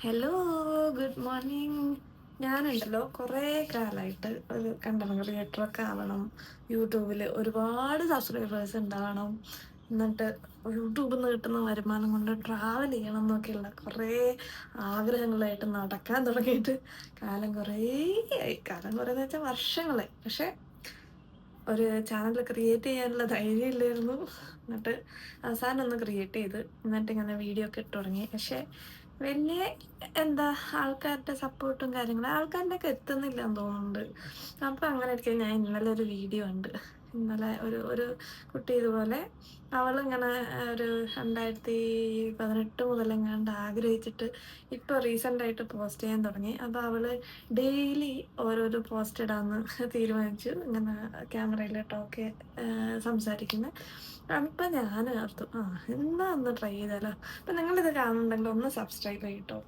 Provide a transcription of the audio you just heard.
Hello, good morning. ഞാനുണ്ടല്ലോ കുറേ കാലമായിട്ട് ഒരു കണ്ടന്റ് ക്രിയേറ്ററൊക്കെ ആവണം, യൂട്യൂബിൽ ഒരുപാട് സബ്സ്ക്രൈബേഴ്സ് ഉണ്ടാവണം, എന്നിട്ട് യൂട്യൂബിൽ നിന്ന് കിട്ടുന്ന വരുമാനം കൊണ്ട് ട്രാവൽ ചെയ്യണം എന്നൊക്കെയുള്ള കുറേ ആഗ്രഹങ്ങളായിട്ട് നടക്കാൻ തുടങ്ങിയിട്ട് കാലം കുറേ ആയി. കാലം കുറേന്ന് വെച്ചാൽ വർഷങ്ങളായി. പക്ഷെ ഒരു ചാനൽ ക്രിയേറ്റ് ചെയ്യാനുള്ള ധൈര്യം ഇല്ലായിരുന്നു. എന്നിട്ട് അവസാനം ഒന്ന് ക്രിയേറ്റ് ചെയ്ത് എന്നിട്ട് ഇങ്ങനെ വീഡിയോ ഒക്കെ ഇട്ട് തുടങ്ങി. പക്ഷെ വലിയ എന്താ ആൾക്കാരുടെ സപ്പോർട്ടും കാര്യങ്ങളും ആൾക്കാരിലേക്ക് എത്തുന്നില്ലെന്ന് തോന്നുന്നുണ്ട്. അപ്പം അങ്ങനെ ഇരിക്കെ ഞാൻ ഇന്നലെ ഒരു വീഡിയോ ഉണ്ട്. ഇന്നലെ ഒരു ഒരു കുട്ടി ഇതുപോലെ അവളിങ്ങനെ ഒരു 2018 മുതലെങ്ങാണ്ട് ആഗ്രഹിച്ചിട്ട് ഇപ്പോൾ റീസെൻ്റായിട്ട് പോസ്റ്റ് ചെയ്യാൻ തുടങ്ങി. അപ്പോൾ അവൾ ഡെയിലി ഓരോരോ പോസ്റ്റ് ഇടാമെന്ന് തീരുമാനിച്ചു. ഇങ്ങനെ ക്യാമറയിലിട്ടൊക്കെ സംസാരിക്കുന്നത്. അപ്പം ഞാൻ ഓർത്തു, എന്നാ ഒന്ന് ട്രൈ ചെയ്താലോ. അപ്പം നിങ്ങളിത് കാണുന്നുണ്ടെങ്കിൽ ഒന്ന് സബ്സ്ക്രൈബ് ചെയ്യട്ടോ.